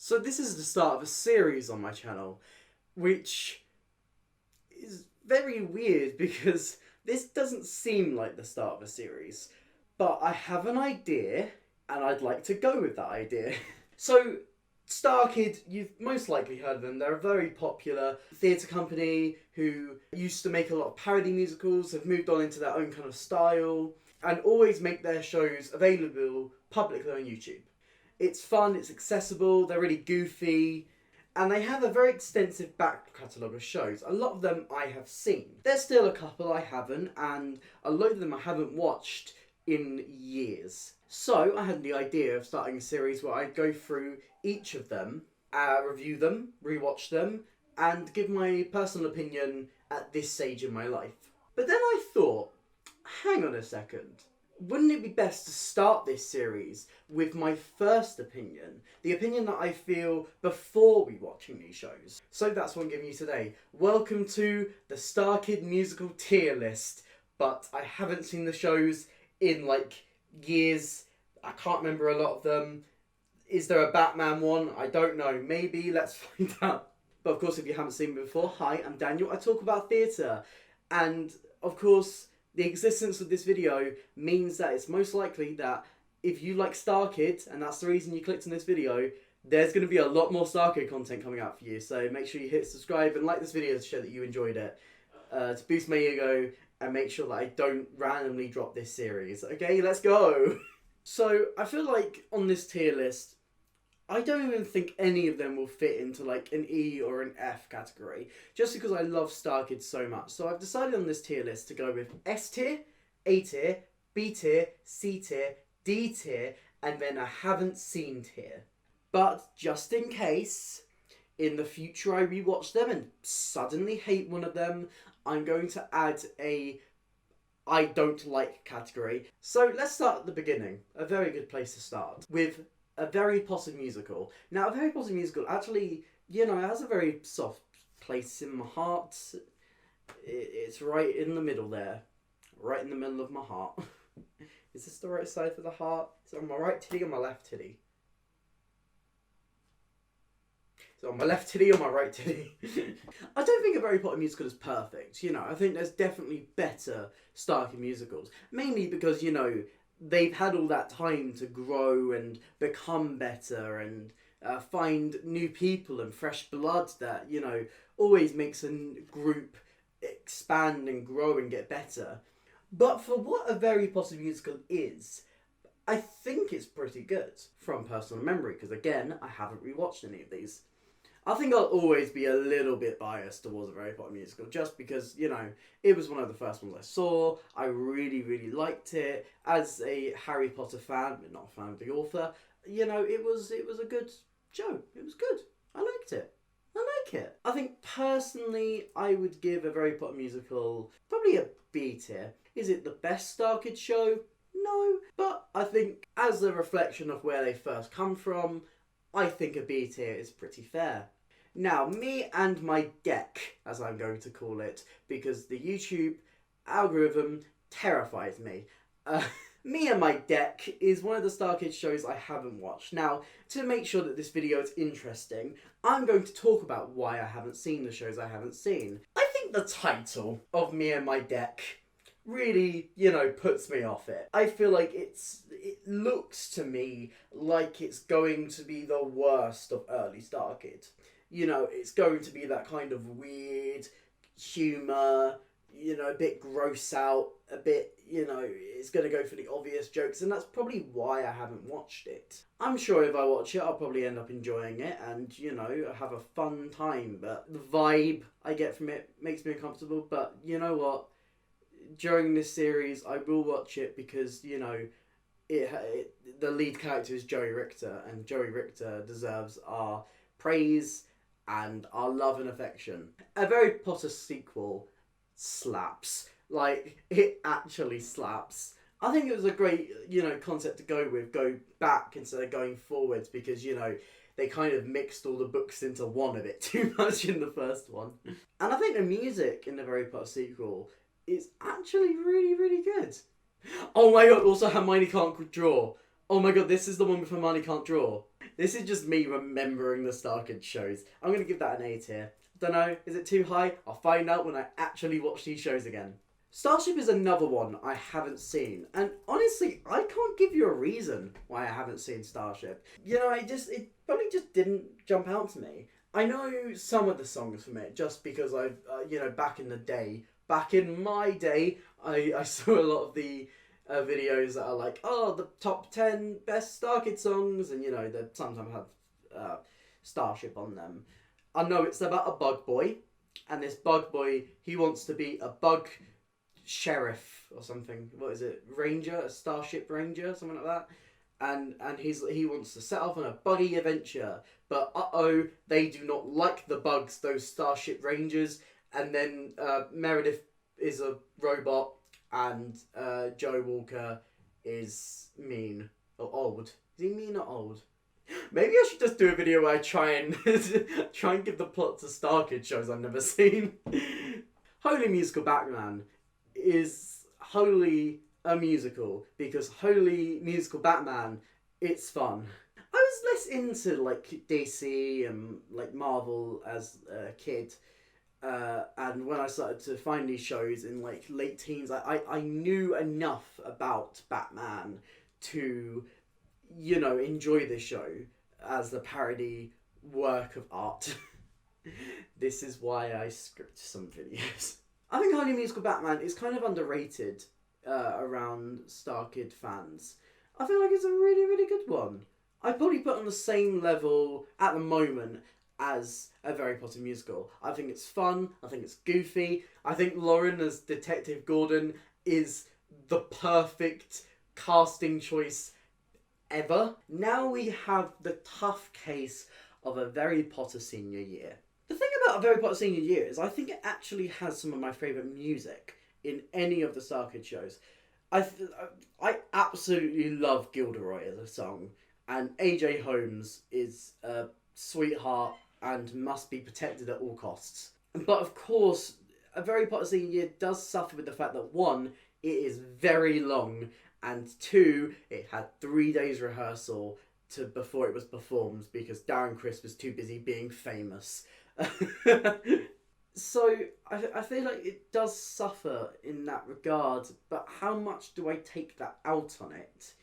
So this is the start of a series on my channel, which is very weird because this doesn't seem like the start of a series. But I have an idea, and I'd like to go with that idea. So, Starkid, you've most likely heard of them. They're a very popular theatre company who used to make a lot of parody musicals, have moved on into their own kind of style, and always make their shows available publicly on YouTube. It's fun, it's accessible, they're really goofy, and they have a very extensive back catalogue of shows. A lot of them I have seen. There's still a couple I haven't, and a lot of them I haven't watched in years. So I had the idea of starting a series where I'd go through each of them, review them, rewatch them, and give my personal opinion at this stage in my life. But then I thought, hang on a second. Wouldn't it be best to start this series with my first opinion? The opinion that I feel before we watching these shows. So that's what I'm giving you today. Welcome to the Starkid musical tier list. But I haven't seen the shows in like years. I can't remember a lot of them. Is there a Batman one? I don't know. Maybe. Let's find out. But of course, if you haven't seen me before, hi, I'm Daniel. I talk about theatre. And of course, the existence of this video means that it's most likely that if you like Starkid, and that's the reason you clicked on this video, there's going to be a lot more Starkid content coming out for you. So make sure you hit subscribe and like this video to show that you enjoyed it. To boost my ego and make sure that I don't randomly drop this series. Okay, let's go! So I feel like on this tier list, I don't even think any of them will fit into like an E or an F category, just because I love Starkid so much. So I've decided on this tier list to go with S tier, A tier, B tier, C tier, D tier, and then a haven't seen tier. But just in case, in the future I rewatch them and suddenly hate one of them, I'm going to add a I don't like category. So let's start at the beginning. A very good place to start with A Very Potter Musical. Now, A Very Potter Musical actually, it has a very soft place in my heart. It's right in the middle there. Right in the middle of my heart. Is this the right side for the heart? Is it on my right titty or my left titty? Is it on my left titty or my right titty? I don't think A Very Potter Musical is perfect. I think there's definitely better Starkid musicals. Mainly because, they've had all that time to grow and become better and find new people and fresh blood that, always makes a group expand and grow and get better. But for what A Very Potter Musical is, I think it's pretty good from personal memory, because again, I haven't rewatched any of these. I think I'll always be a little bit biased towards A Very Potter Musical, just because, it was one of the first ones I saw. I really, really liked it. As a Harry Potter fan, but not a fan of the author, it was a good show. It was good. I liked it. I think, personally, I would give A Very Potter Musical probably a B tier. Is it the best Starkid show? No. But I think, as a reflection of where they first come from, I think a B tier is pretty fair. Now, me and my deck, as I'm going to call it, because the YouTube algorithm terrifies me. Me and My Deck is one of the Starkid shows I haven't watched. Now, to make sure that this video is interesting, I'm going to talk about why I haven't seen the shows I haven't seen. I think the title of Me and My Deck really, puts me off it. I feel like it looks to me like it's going to be the worst of early Starkid. It's going to be that kind of weird humour, a bit gross out, a bit, it's going to go for the obvious jokes, and that's probably why I haven't watched it. I'm sure if I watch it, I'll probably end up enjoying it and, have a fun time, but the vibe I get from it makes me uncomfortable. But you know what? During this series, I will watch it because, the lead character is Joey Richter, and Joey Richter deserves our praise and our love and affection. A Very Potter sequel slaps. Like, it actually slaps. I think it was a great, concept to go back instead of going forwards, because, they kind of mixed all the books into one a bit too much in the first one. And I think the music in the Very Potter sequel is actually really, really good. Oh my god, also Hermione can't draw. Oh my god, this is the one with Hermione can't draw. This is just me remembering the Starkid shows. I'm going to give that an A tier. Don't know, is it too high? I'll find out when I actually watch these shows again. Starship is another one I haven't seen, and honestly, I can't give you a reason why I haven't seen Starship. You know, it probably just didn't jump out to me. I know some of the songs from it just because I've, back in my day, I saw a lot of the videos that are like, oh, the top 10 best Starkid songs, and they sometimes have Starship on them. I know it's about a bug boy, and this bug boy, he wants to be a bug sheriff or something. What is it? Ranger, a starship ranger, something like that. And he wants to set off on a buggy adventure, but they do not like the bugs, those starship rangers. And then Meredith is a robot, and Joe Walker is mean or old. Is he mean or old? Maybe I should just do a video where I try and give the plot to Starkid shows I've never seen. Holy Musical Batman is wholly a musical because Holy Musical Batman, it's fun. I was less into like DC and like Marvel as a kid, and when I started to find these shows in like late teens, I knew enough about Batman to enjoy this show as the parody work of art. This is why I script some videos. I think Holy Musical Batman is kind of underrated around Starkid fans. I feel like it's a really, really good one. I'd probably put on the same level at the moment as a Very Potter musical. I think it's fun. I think it's goofy. I think Lauren as Detective Gordon is the perfect casting choice ever. Now we have the tough case of a Very Potter senior year. The thing about a Very Potter senior year is I think it actually has some of my favourite music in any of the Starkid shows. I absolutely love Gilderoy as a song, and AJ Holmes is a sweetheart and must be protected at all costs. But of course, a Very Potter senior year does suffer with the fact that one, it is very long, and two, it had 3 days rehearsal before it was performed because Darren Criss was too busy being famous. So I feel like it does suffer in that regard, but how much do I take that out on it?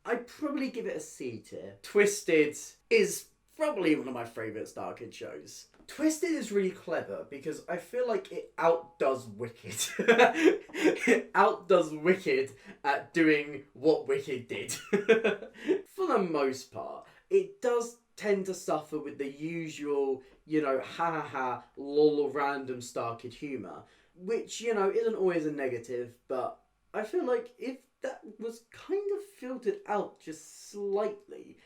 I'd probably give it a C tier. Twisted is probably one of my favourite Starkid shows. Twisted is really clever because I feel like it outdoes Wicked. It outdoes Wicked at doing what Wicked did. For the most part, it does tend to suffer with the usual, ha ha ha, lol random Starkid humour, which, isn't always a negative, but I feel like if that was kind of filtered out just slightly,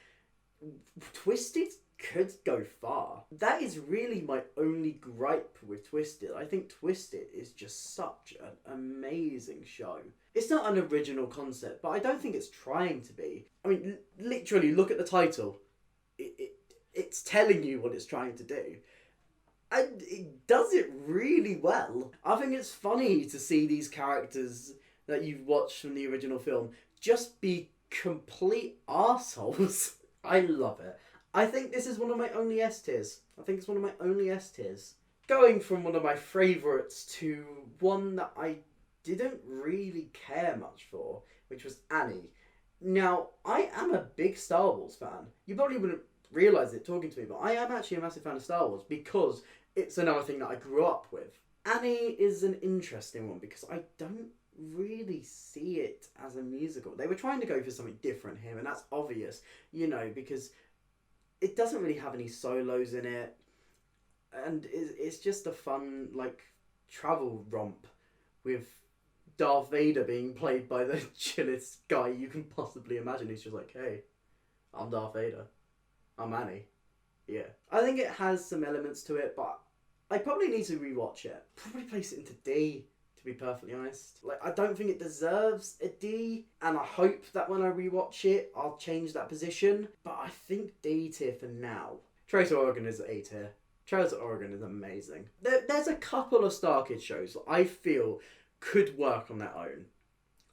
Twisted could go far. That is really my only gripe with Twisted. I think Twisted is just such an amazing show. It's not an original concept, but I don't think it's trying to be. I mean, literally, look at the title. It's telling you what it's trying to do. And it does it really well. I think it's funny to see these characters that you've watched from the original film just be complete arseholes. I love it. I think this is one of my only S tiers. Going from one of my favourites to one that I didn't really care much for, which was Annie. Now, I am a big Star Wars fan. You probably wouldn't realise it talking to me, but I am actually a massive fan of Star Wars because it's another thing that I grew up with. Annie is an interesting one because I don't really see it as a musical. They were trying to go for something different here, and that's obvious, because it doesn't really have any solos in it, and it's just a fun, travel romp with Darth Vader being played by the chillest guy you can possibly imagine. He's just like, hey, I'm Darth Vader. I'm Annie. Yeah. I think it has some elements to it, but I probably need to rewatch it. Probably place it into D, to be perfectly honest. I don't think it deserves a D, and I hope that when I rewatch it, I'll change that position, but I think D tier for now. Trace Oregon is A tier. Trails of Oregon is amazing. There's a couple of Starkid shows that I feel could work on their own.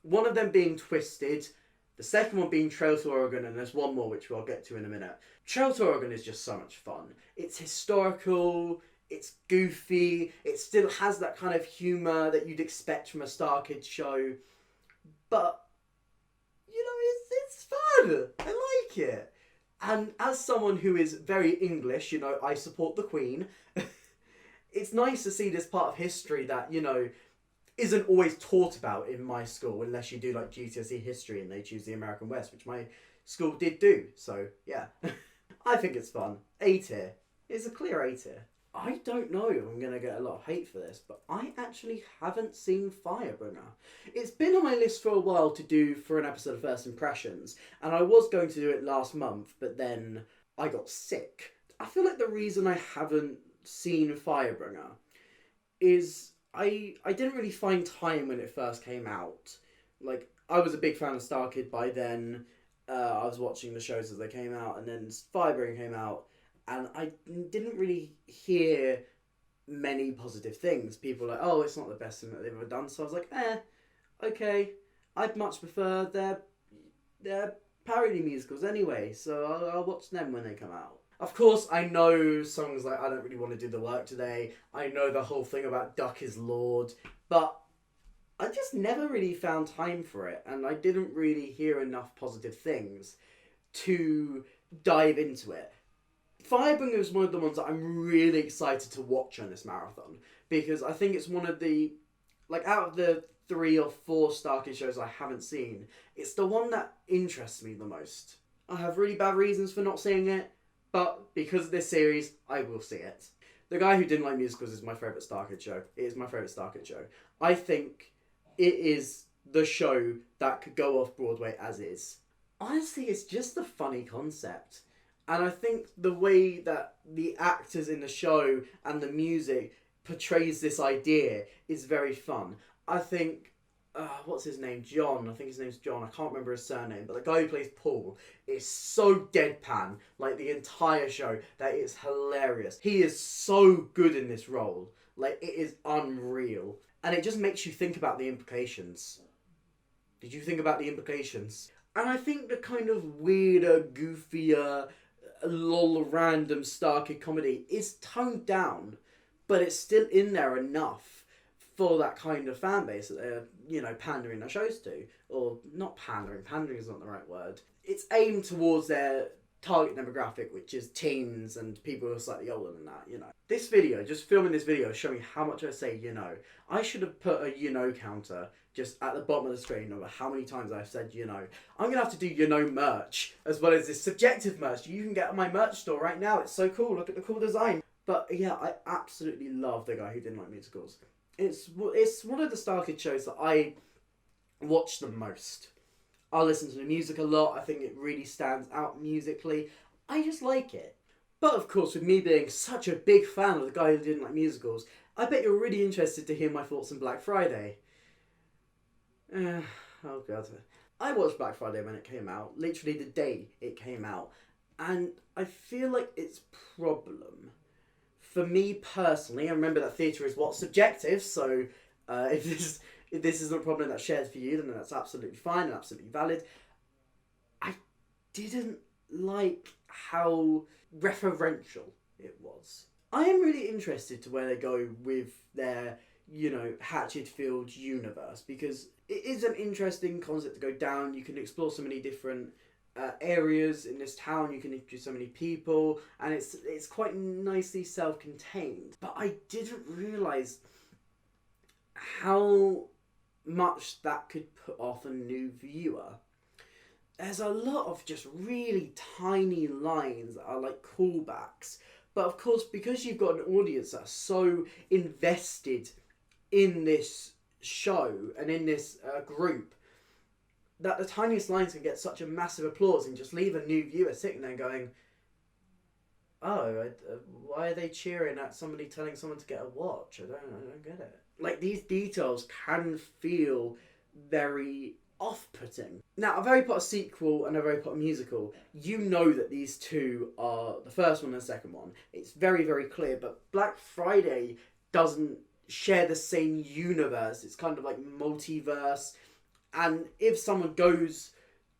One of them being Twisted. The second one being Trail to Oregon, and there's one more which I'll get to in a minute. Trail to Oregon is just so much fun. It's historical, it's goofy, it still has that kind of humour that you'd expect from a Starkid show, but, you know, it's fun. I like it. And as someone who is very English, you know, I support the Queen, it's nice to see this part of history that, you know, isn't always taught about in my school unless you do like GCSE history and they choose the American West, which my school did do. So yeah, I think it's fun. A tier. It's a clear A tier. I don't know if I'm going to get a lot of hate for this, but I actually haven't seen Firebringer. It's been on my list for a while to do for an episode of First Impressions, and I was going to do it last month, but then I got sick. I feel like the reason I haven't seen Firebringer is I didn't really find time when it first came out. Like, I was a big fan of Starkid by then. I was watching the shows as they came out, and then Firebringer came out, and I didn't really hear many positive things. People were like, oh, it's not the best thing that they've ever done. So I was like, okay. I'd much prefer their parody musicals anyway, so I'll watch them when they come out. Of course, I know songs like I Don't Really Want to Do the Work Today. I know the whole thing about Duck is Lord. But I just never really found time for it. And I didn't really hear enough positive things to dive into it. Firebringer is one of the ones that I'm really excited to watch on this marathon. Because I think it's one of the... Like, out of the 3 or 4 Starkid shows I haven't seen, it's the one that interests me the most. I have really bad reasons for not seeing it. But because of this series, I will see it. The Guy Who Didn't Like Musicals is my favourite Starkid show. It is my favourite Starkid show. I think it is the show that could go off Broadway as is. Honestly, it's just a funny concept. And I think the way that the actors in the show and the music portrays this idea is very fun. I think... what's his name? John. I think his name's John. I can't remember his surname. But the guy who plays Paul is so deadpan, like the entire show, that it's hilarious. He is so good in this role. Like, it is unreal. And it just makes you think about the implications. Did you think about the implications? And I think the kind of weirder, goofier, lol random Starkid comedy is toned down, but it's still in there enough for that kind of fan base that they're, you know, pandering their shows to. Or, not pandering is not the right word. It's aimed towards their target demographic, which is teens and people who are slightly older than that, you know. This video, just filming this video, showing how much I say you know. I should have put a you know counter just at the bottom of the screen over how many times I've said you know. I'm going to have to do you know merch, as well as this subjective merch you can get at my merch store right now. It's so cool, look at the cool design. But yeah, I absolutely love The Guy Who Didn't Like Musicals. It's one of the Starkid shows that I watch the most. I listen to the music a lot. I think it really stands out musically. I just like it. But of course, with me being such a big fan of The Guy Who Didn't Like Musicals, I bet you're really interested to hear my thoughts on Black Friday. Oh god. I watched Black Friday when it came out, literally the day it came out. And I feel like its problem... For me personally, I remember that theatre is what's subjective, so if this is a problem that's shared for you, then that's absolutely fine and absolutely valid. I didn't like how referential it was. I am really interested to where they go with their, you know, Hatchetfield universe, because it is an interesting concept to go down. You can explore so many different areas in this town, you can introduce so many people, and it's quite nicely self-contained. But I didn't realise how much that could put off a new viewer. There's a lot of just really tiny lines that are like callbacks, but of course, because you've got an audience that's so invested in this show and in this group, that the tiniest lines can get such a massive applause and just leave a new viewer sitting there going, oh, why are they cheering at somebody telling someone to get a watch? I don't get it. Like, these details can feel very off-putting. Now, a Harry Potter sequel and a Harry Potter musical, you know that these two are the first one and the second one. It's very, very clear, but Black Friday doesn't share the same universe. It's kind of like multiverse. And if someone goes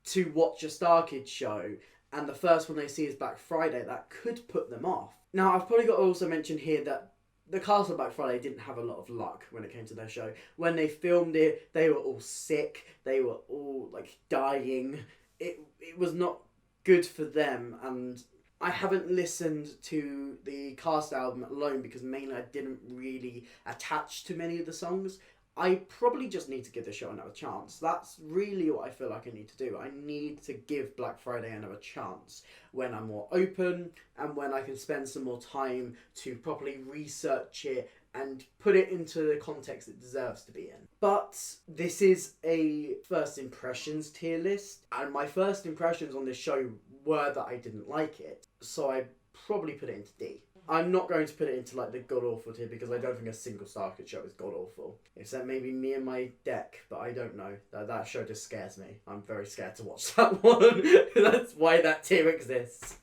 to watch a Starkid show and the first one they see is Black Friday, that could put them off. Now, I've probably got to also mention here that the cast of Black Friday didn't have a lot of luck when it came to their show. When they filmed it, they were all sick. They were all, like, dying. It was not good for them, and I haven't listened to the cast album alone because mainly I didn't really attach to many of the songs. I probably just need to give the show another chance. That's really what I feel like I need to do. I need to give Black Friday another chance when I'm more open and when I can spend some more time to properly research it and put it into the context it deserves to be in. But this is a first impressions tier list, and my first impressions on this show were that I didn't like it, so I probably put it into D. I'm not going to put it into like the god awful tier because I don't think a single Starkid show is god awful. Except maybe Me and My Deck, but I don't know. That show just scares me. I'm very scared to watch that one. That's why that tier exists.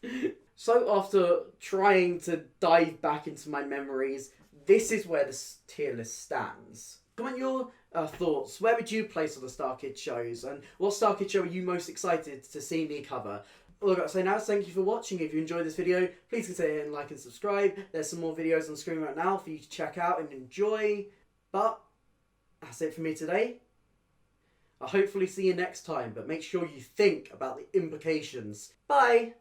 So after trying to dive back into my memories, this is where this tier list stands. Comment your thoughts. Where would you place all the Starkid shows? And what Starkid show are you most excited to see me cover? All I've got to say now is thank you for watching. If you enjoyed this video, please consider hitting like and subscribe. There's some more videos on the screen right now for you to check out and enjoy. But that's it for me today. I'll hopefully see you next time, but make sure you think about the implications. Bye!